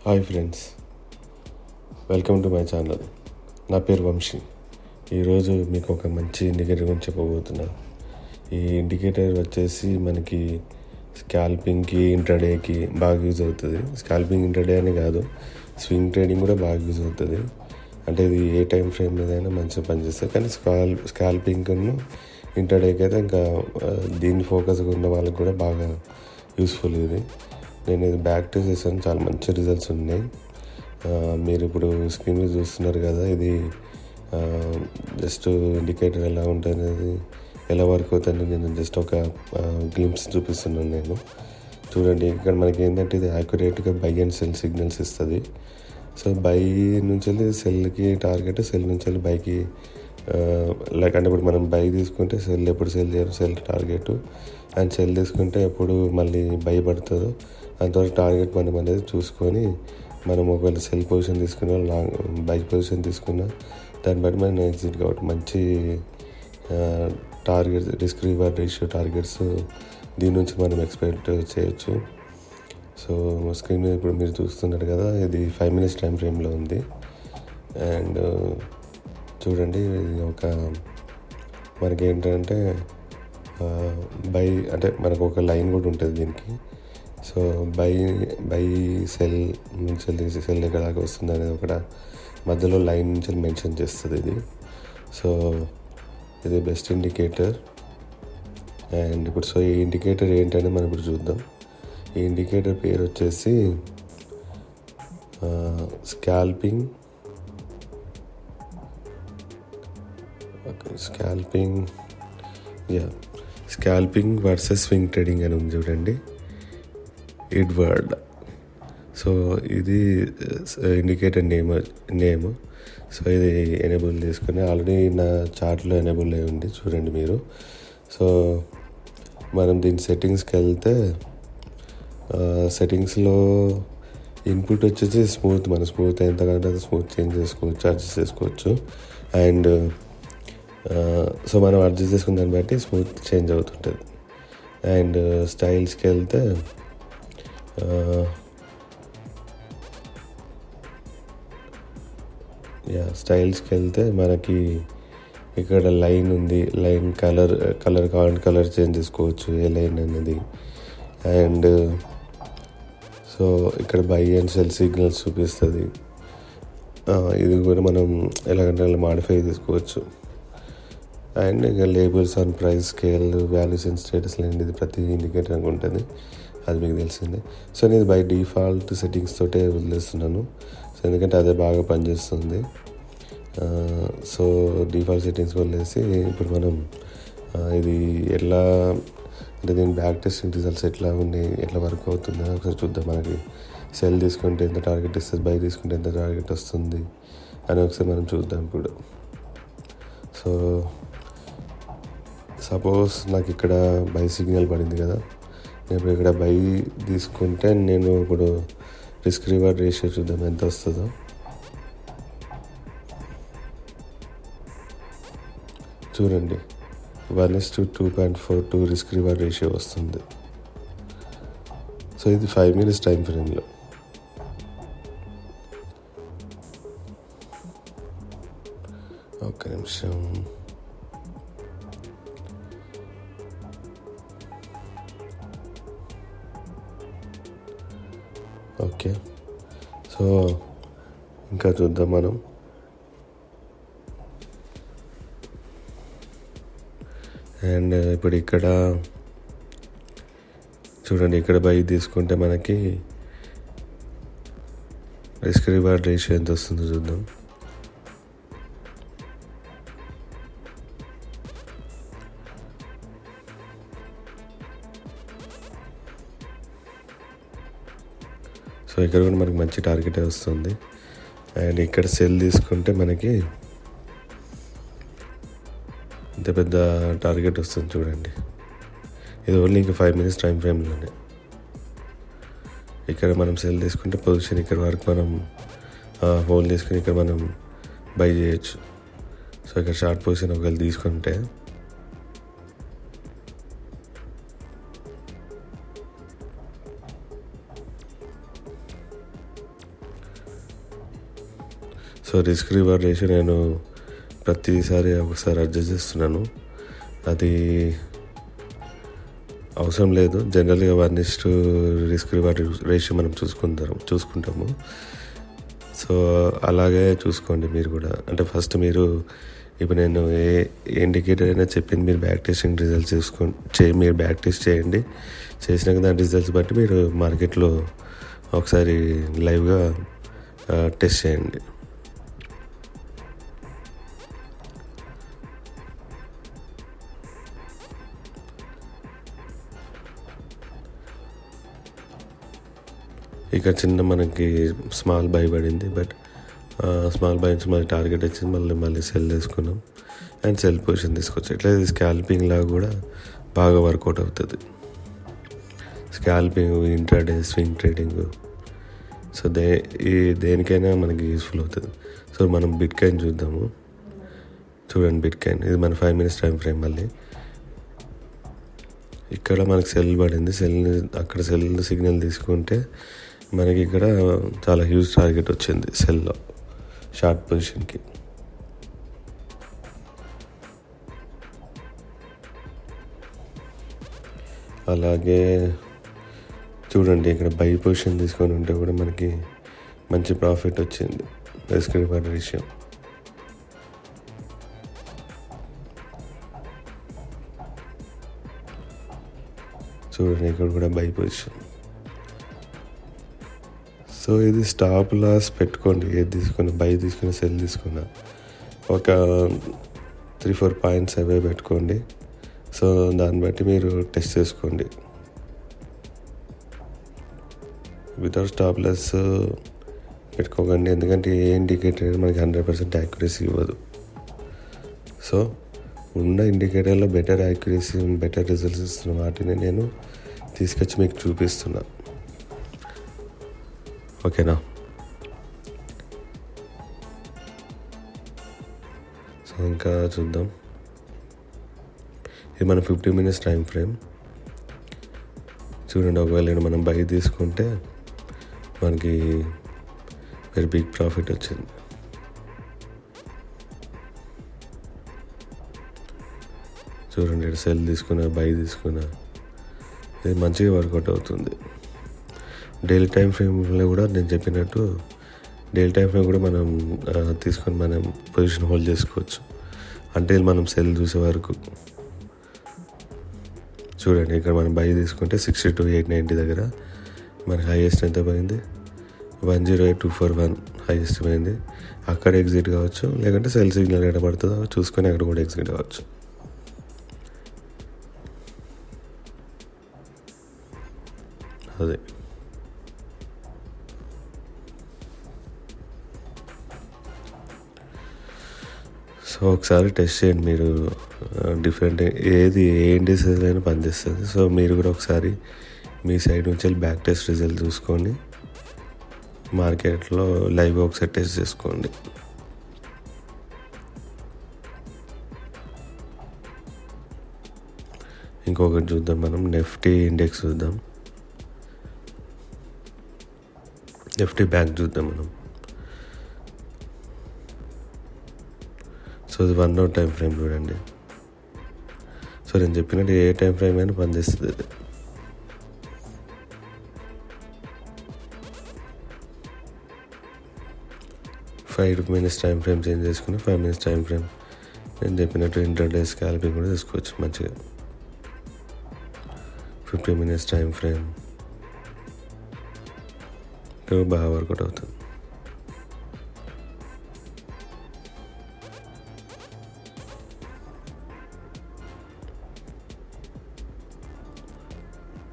Hi friends, welcome to my channel. నా పేరు వంశీ. ఈరోజు మీకు ఒక మంచి ఇండికేటర్ గురించి చెప్పబోతున్నాను. ఈ ఇండికేటర్ వచ్చేసి మనకి స్కాల్పింగ్కి, ఇంట్రాడేకి బాగా యూజ్ అవుతుంది. స్కాల్పింగ్, ఇంట్రాడే అని కాదు, స్వింగ్ ట్రేడింగ్ కూడా బాగా యూజ్ అవుతుంది. అంటే ఇది ఏ టైం ఫ్రేమ్ మీదైనా మంచిగా పనిచేస్తుంది. కానీ స్కాల్పింగ్ను, ఇంట్రాడేకి అయితే ఇంకా దీని ఫోకస్గా ఉన్న వాళ్ళకి కూడా బాగా యూస్ఫుల్ ఇది. నేను ఇది బ్యాక్ టెస్ట్ చేశాను, చాలా మంచి రిజల్ట్స్ ఉన్నాయి. మీరు ఇప్పుడు స్క్రీన్ మీద చూస్తున్నారు కదా, ఇది జస్ట్ ఇండికేటర్ ఎలా ఉంటుంది అనేది, ఎలా వర్క్ అవుతుంది నేను జస్ట్ ఒక గ్లింప్స్ చూపిస్తున్నాను నేను. చూడండి, ఇక్కడ మనకి ఏంటంటే ఇది యాక్యురేట్గా బై అండ్ సెల్ సిగ్నల్స్ ఇస్తుంది. సో బై నుంచి వెళ్ళి సెల్కి టార్గెట్, సెల్ నుంచి వెళ్ళి బైకి లైక్ అంటే ఇప్పుడు మనం బై తీసుకుంటే సెల్ ఎప్పుడు సెల్ చేయరు, సెల్ టార్గెట్. అండ్ సెల్ తీసుకుంటే ఎప్పుడు మళ్ళీ బై పడుతుందో అంతవరకు టార్గెట్ మనం అనేది చూసుకొని, మనం ఒకవేళ సెల్ పొజిషన్ తీసుకున్నా, లాంగ్ బై పొజిషన్ తీసుకున్నా, దాన్ని బట్టి మనం ఎగ్జిట్ కావడం. మంచి targets, risk reward ratio targets దీని నుంచి మనం ఎక్స్పెక్ట్ చేయొచ్చు. సో స్క్రీన్ మీద ఇప్పుడు మీరు చూస్తున్నారు కదా, ఇది 5 minutes టైం ఫ్రేమ్లో ఉంది. అండ్ చూడండి, ఇది ఒక మనకి ఏంటంటే బై అంటే మనకు ఒక లైన్ కూడా ఉంటుంది దీనికి. సో బై సెల్ నుంచి వెళ్ళి సెల్ ఎక్కడ దాకా వస్తుంది అనేది ఒక మధ్యలో లైన్ నుంచి మెన్షన్ చేస్తుంది ఇది. సో ఇది బెస్ట్ ఇండికేటర్. అండ్ ఇప్పుడు సో ఈ ఇండికేటర్ ఏంటనే మనం ఇప్పుడు చూద్దాం. ఈ ఇండికేటర్ పేరు వచ్చేసి స్కాల్పింగ్ వర్సెస్ స్వింగ్ ట్రేడింగ్ అని ఉంది చూడండి, ఎడ్వర్డ్. సో ఇది ఇండికేటర్ నేమ్. సో ఇది ఎనేబుల్ చేసుకుని ఆల్రెడీ నా చార్ట్లో ఎనేబుల్ అయి ఉంది, చూడండి మీరు. సో మనం దీని సెట్టింగ్స్కి వెళ్తే, సెట్టింగ్స్లో ఇన్పుట్ వచ్చేసి స్మూత్, మన స్మూత్ ఎంతకంటే అది స్మూత్ చేంజ్ చేసుకోవచ్చు, అడ్జస్ట్ చేసుకోవచ్చు. అండ్ సో మనం అడ్జస్ట్ చేసుకున్న దాన్ని బట్టి స్మూత్ చేంజ్ అవుతుంటుంది. అండ్ స్టైల్స్కి వెళ్తే మనకి ఇక్కడ లైన్ ఉంది, లైన్ కలర్ కావాలంటే కలర్ చేంజ్ చేసుకోవచ్చు, ఏ లైన్ అనేది. అండ్ సో ఇక్కడ బై అండ్ సెల్ సిగ్నల్స్ చూపిస్తుంది. ఇది కూడా మనం ఎలాగంటే అలా మాడిఫై చేసుకోవచ్చు. అండ్ ఇంకా labels on price, scale, values and status line, ఇది ప్రతి ఇండికేటర్ ఉంటుంది, అది మీకు తెలిసిందే. సో నేను బై డిఫాల్ట్ సెట్టింగ్స్ తోటే వదిలేస్తున్నాను. సో ఎందుకంటే అదే బాగా పనిచేస్తుంది. సో డిఫాల్ట్ సెట్టింగ్స్ వదిలేసి ఇప్పుడు మనం ఇది ఎలా అంటే దీని బ్యాక్ టెస్టింగ్ రిజల్ట్స్ ఎట్లా ఉన్నాయి, ఎట్లా వర్క్ అవుతుందో ఒకసారి చూద్దాం. మనకి సెల్ తీసుకుంటే ఎంత టార్గెట్ ఇస్తుంది, బై తీసుకుంటే ఎంత టార్గెట్ వస్తుంది అని ఒకసారి మనం చూద్దాం ఇప్పుడు. సో సపోజ్ నాకు ఇక్కడ బై సిగ్నల్ పడింది కదా, నేను ఇప్పుడు ఇక్కడ బై తీసుకుంటే నేను ఇప్పుడు రిస్క్ రివార్డ్ రేషియో చూద్దాం ఎంత వస్తుందో. చూడండి, 1:2.42 రిస్క్ రివార్డ్ రేషియో వస్తుంది. సో ఇది 5 minutes టైం ఫ్రేమ్లో. ఒక్క నిమిషం. ఓకే, సో ఇంకా చూద్దాం మనం. అండ్ ఇప్పుడు ఇక్కడ చూడండి, ఇక్కడ బై తీసుకుంటే మనకి రిస్క్ రివార్డ్ రేషియో ఎంత వస్తుందో చూద్దాం. సో ఇక్కడ కూడా మనకి మంచి టార్గెటే వస్తుంది. అండ్ ఇక్కడ సెల్ తీసుకుంటే మనకి ఇంత పెద్ద టార్గెట్ వస్తుంది చూడండి. ఇది ఓన్లీ ఇంకా 5 minutes టైం ఫ్రేమ్లోనే. ఇక్కడ మనం సెల్ తీసుకుంటే పొజిషన్ ఇక్కడ వరకు మనం హోల్డ్ తీసుకుని ఇక్కడ మనం బై చేయొచ్చు. సో ఇక్కడ షార్ట్ పొజిషన్ ఒకవేళ తీసుకుంటే సో రిస్క్ రివార్డ్ రేషియో నేను ప్రతిసారి ఒకసారి అడ్జస్ట్ చేస్తున్నాను. అది అవసరం లేదు. జనరల్గా 1:2 రిస్క్ రివార్డ్ రేషియో మనం చూసుకుంటాము. సో అలాగే చూసుకోండి మీరు కూడా. అంటే ఫస్ట్ మీరు ఇప్పుడు నేను ఏ ఇండికేటర్ అయినా చెప్పింది మీరు బ్యాక్ టెస్టింగ్ రిజల్ట్స్ మీరు బ్యాక్ టెస్ట్ చేయండి. చేసినాక దాని రిజల్ట్స్ బట్టి మీరు మార్కెట్లో ఒకసారి లైవ్గా టెస్ట్ చేయండి. ఇక చిన్న మనకి స్మాల్ బై పడింది. బట్ స్మాల్ బై నుంచి మళ్ళీ టార్గెట్ వచ్చింది. మళ్ళీ సెల్ చేసుకున్నాం అండ్ సెల్ పొజిషన్ తీసుకొచ్చి ఇట్లా స్కాల్పింగ్ లాగా కూడా బాగా వర్కౌట్ అవుతుంది. Scalping, intraday, swing trading, so దేనికైనా మనకి యూస్ఫుల్ అవుతుంది. సో మనం బిట్కాయిన్ చూద్దాము. చూడండి బిట్కాయిన్, ఇది మన 5 minutes టైం ఫ్రేమ్. మళ్ళీ ఇక్కడ మనకి సెల్ పడింది. అక్కడ సెల్ సిగ్నల్ తీసుకుంటే మనకి ఇక్కడ చాలా హ్యూజ్ టార్గెట్ వచ్చింది సెల్లో షార్ట్ పొజిషన్కి. అలాగే చూడండి ఇక్కడ బై పొజిషన్ తీసుకొని ఉంటే కూడా మనకి మంచి ప్రాఫిట్ వచ్చింది. రిస్క్ రివార్డ్ రేషియో చూడండి, ఇక్కడ కూడా బై పొజిషన్. సో ఇది స్టాప్ లాస్ పెట్టుకోండి. ఏది తీసుకుని బై తీసుకుని సెల్ తీసుకున్నా ఒక 3-4 పాయింట్స్ అవే పెట్టుకోండి. సో దాన్ని బట్టి మీరు టెస్ట్ చేసుకోండి. వితౌట్ స్టాప్ లాస్ పెట్టుకోకండి, ఎందుకంటే ఏ ఇండికేటర్ మనకి 100% యాక్యురసీ ఇవ్వదు. సో ఉన్న ఇండికేటర్లో బెటర్ యాక్యురసీ, బెటర్ రిజల్ట్స్ ఇస్తున్న వాటిని నేను తీసుకొచ్చి మీకు చూపిస్తున్నా. ఓకేనా? సో ఇంకా చూద్దాం. ఇది మన 50 minutes టైం ఫ్రేమ్. చూడండి, ఒకవేళ మనం బై తీసుకుంటే మనకి వెరీ బిగ్ ప్రాఫిట్ వచ్చింది. చూడండి, ఇక్కడ సెల్ తీసుకున్నా, బై తీసుకున్నా, ఇది మంచిగా వర్కౌట్ అవుతుంది. డైలీ టైం ఫ్రేమ్లో కూడా నేను చెప్పినట్టు డైలీ టైం ఫ్రేమ్ కూడా మనం తీసుకొని మనం పొజిషన్ హోల్డ్ చేసుకోవచ్చు అంటే మనం సెల్ చూసే వరకు. చూడండి, ఇక్కడ మనం బై తీసుకుంటే 62,890 దగ్గర మనకి హైయెస్ట్ ఎంత పోయింది, 108,241 హైయెస్ట్ పోయింది. అక్కడ ఎగ్జిట్ కావచ్చు, లేకుంటే సెల్ సిగ్నల్ ఎక్కడ పడుతుందో చూసుకొని అక్కడ కూడా ఎగ్జిట్ కావచ్చు. అదే సో ఒకసారి టెస్ట్ చేయండి మీరు. డిఫరెంట్ ఏ ఇండిసెస్ అయినా పనిచేస్తుంది. సో మీరు కూడా ఒకసారి మీ సైడ్ నుంచి వెళ్ళి బ్యాక్ టెస్ట్ రిజల్ట్ చూసుకొని మార్కెట్లో లైవ్ ఒకసారి టెస్ట్ చేసుకోండి. ఇంకొకటి చూద్దాం, మనం నిఫ్టీ ఇండెక్స్ చూద్దాం. నిఫ్టీ బ్యాంక్ చూద్దాం మనం. సో ఇది 1 hour టైం ఫ్రేమ్ చూడండి. సో నేను చెప్పినట్టు ఏ టైం ఫ్రేమ్ అయినా పనిచేస్తుంది. అది 5 minutes టైం ఫ్రేమ్ చేంజ్ చేసుకుని 5 minutes టైం ఫ్రేమ్ నేను చెప్పినట్టు ఇంటర్డే స్కాల్పింగ్ కూడా తీసుకోవచ్చు మంచిగా. 50 minutes టైం ఫ్రేమ్ బాగా వర్కౌట్ అవుతుంది.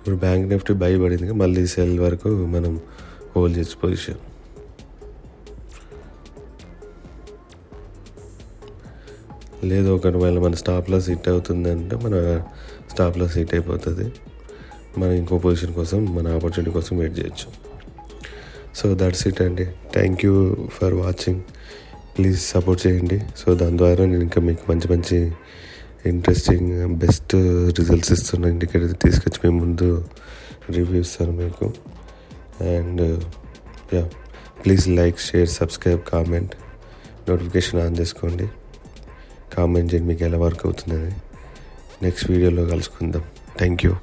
ఇప్పుడు బ్యాంక్ నిఫ్టీ బై పడింది, మళ్ళీ సెల్ వరకు మనం హోల్డ్ చేసి పొజిషన్. లేదు ఒకవేళ మన స్టాప్ లాస్ హిట్ అవుతుందంటే మన స్టాప్ లాస్ హిట్ అయిపోతుంది. మనం ఇంకో పొజిషన్ కోసం, మన ఆపర్చునిటీ కోసం వెయిట్ చేయొచ్చు. సో దట్స్ ఇట్ అండి. Thank you for watching. Please support చేయండి. సో దాని ద్వారా నేను ఇంకా మీకు మంచి మంచి ఇంట్రెస్టింగ్ బెస్ట్ రిజల్ట్స్ ఇస్తున్న ఇండికేటర్ తీసుకొచ్చి మీ ముందు రివ్యూ ఇస్తాను మీకు. And yeah, please like, share, subscribe, comment. Notification on చేసుకోండి. కామెంట్ చేయండి మీకు ఎలా వర్క్ అవుతుందని. నెక్స్ట్ వీడియోలో కలుసుకుందాం. Thank you.